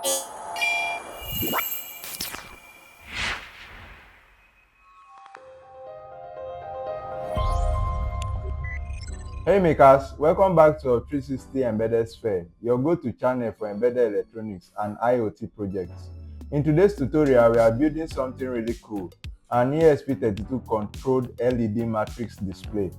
Hey makers, welcome back to HUB360 Embedded Sphere, your go-to channel for embedded electronics and IoT projects. In today's tutorial, we are building something really cool, an ESP32 controlled LED matrix display.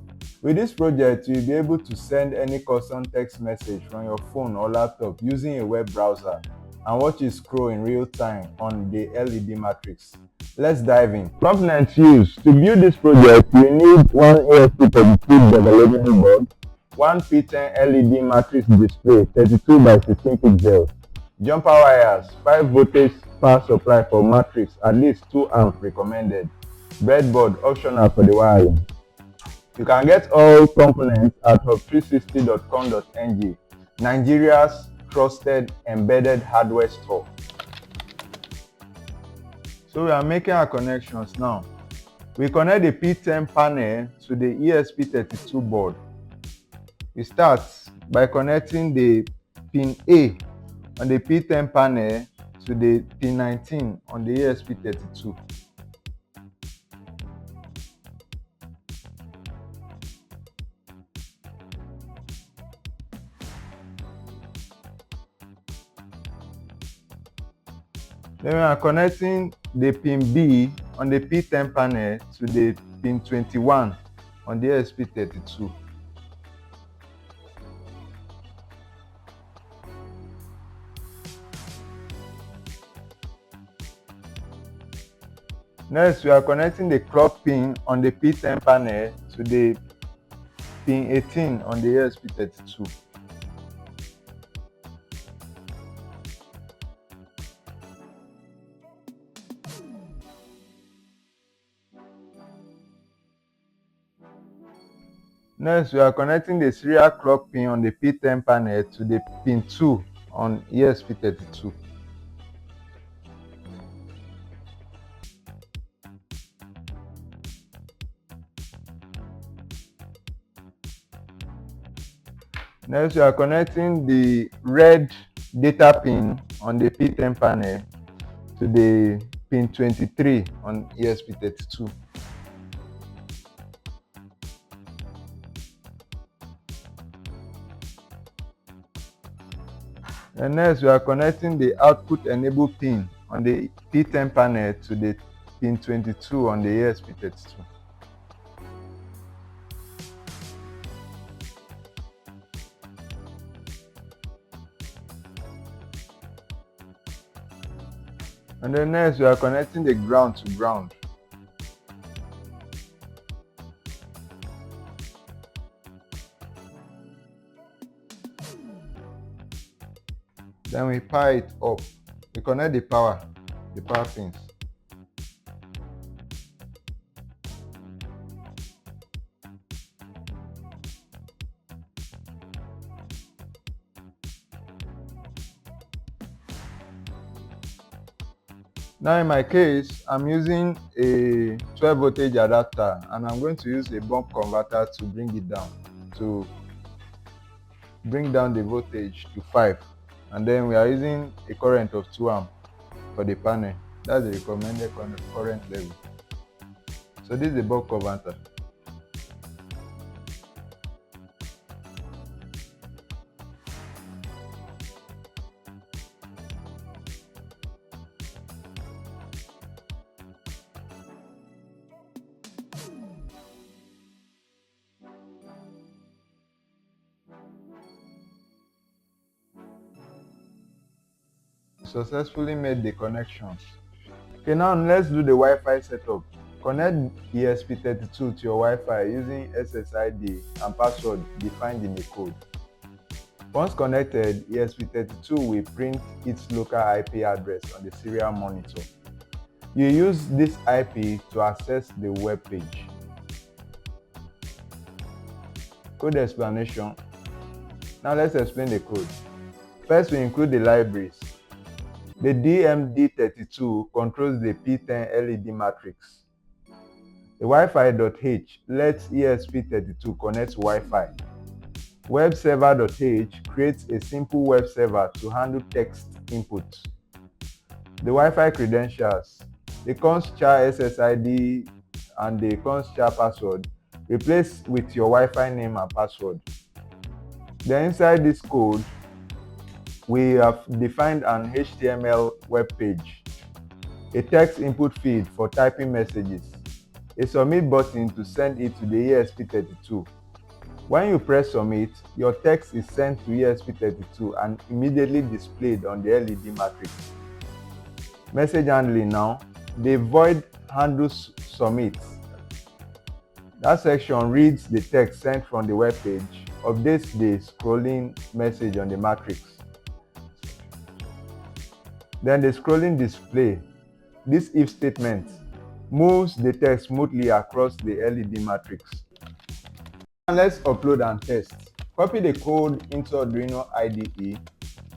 With this project, you'll be able to send any custom text message from your phone or laptop using a web browser and watch it scroll in real time on the LED matrix. Let's dive in. Components used. To build this project, we need one ESP32 development board, one P10 LED matrix display 32 by 16 pixels, jumper wires, 5 voltage power supply for matrix, at least 2 amp recommended, breadboard optional for the wiring. You can get all components at hub360.com.ng, Nigeria's trusted embedded hardware store. So we are making our connections now. We connect the P10 panel to the ESP32 board. We start by connecting the pin A on the P10 panel to the pin 19 on the ESP32. Then we are connecting the pin B on the P10 panel to the pin 21 on the ESP32. Next, we are connecting the clock pin on the P10 panel to the pin 18 on the ESP32. Next, we are connecting the serial clock pin on the P10 panel to the pin 2 on ESP32. Next, we are connecting the red data pin on the P10 panel to the pin 23 on ESP32. And next, we are connecting the output enable pin on the P10 panel to the pin 22 on the ESP32. And then next, we are connecting the ground to ground. Then we power it up. We connect the power pins. Now in my case, I'm using a 12 voltage adapter and I'm going to use a bump converter to bring it down, to bring down the voltage to 5. And then we are using a current of 2 amp for the panel. That's the recommended current level. So this is the bump converter. Successfully made the connections. Okay, now let's do the Wi-Fi setup. Connect ESP32 to your Wi-Fi using SSID and password defined in the code. Once connected, ESP32 will print its local IP address on the serial monitor. You use this IP to access the web page. Code explanation. Now let's explain the code. First, we include the libraries. The DMD32 controls the P10 LED matrix. The Wi-Fi.h lets ESP32 connect to Wi-Fi. The Webserver.h creates a simple web server to handle text input. The Wi-Fi credentials. The const-char SSID and the const-char password replace with your Wi-Fi name and password. Then inside this code, we have defined an HTML web page, a text input field for typing messages, a submit button to send it to the ESP32. When you press submit, your text is sent to ESP32 and immediately displayed on the LED matrix. Message handling now. The void handles submit. That section reads the text sent from the web page, updates the scrolling message on the matrix. Then the scrolling display. This if statement moves the text smoothly across the LED matrix. And let's upload and test. Copy the code into Arduino IDE,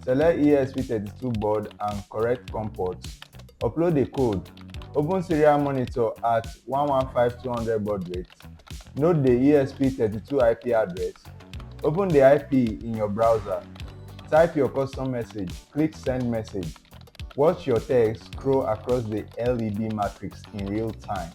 select ESP32 board and correct COM ports. Upload the code. Open serial monitor at 115200 baud rate. Note the ESP32 IP address. Open the IP in your browser. Type your custom message. Click send message. Watch your text scroll across the LED matrix in real time.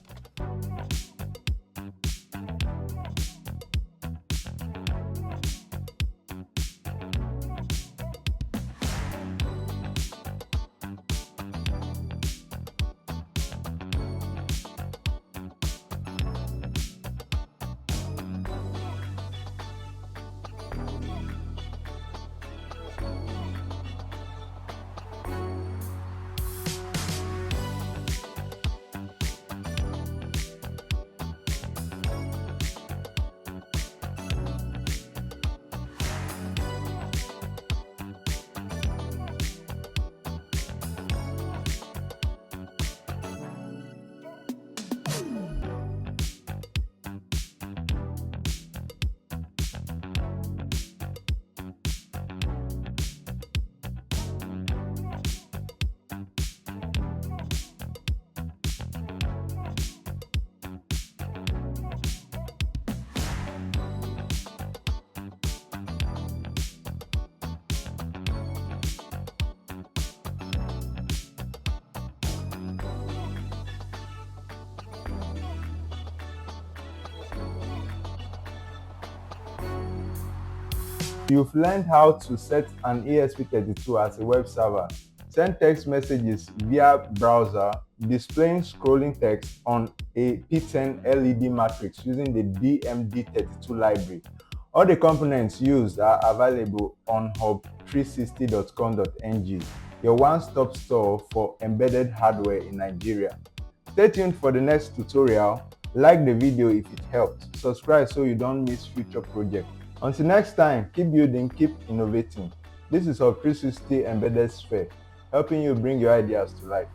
You've learned how to set an ESP32 as a web server, send text messages via browser, displaying scrolling text on a P10 LED matrix using the DMD32 library. All the components used are available on HUB360.com.ng, your one-stop store for embedded hardware in Nigeria. Stay tuned for the next tutorial. Like the video if it helped. Subscribe so you don't miss future projects. Until next time, keep building, keep innovating. This is HUB360 Embedded Sphere, helping you bring your ideas to life.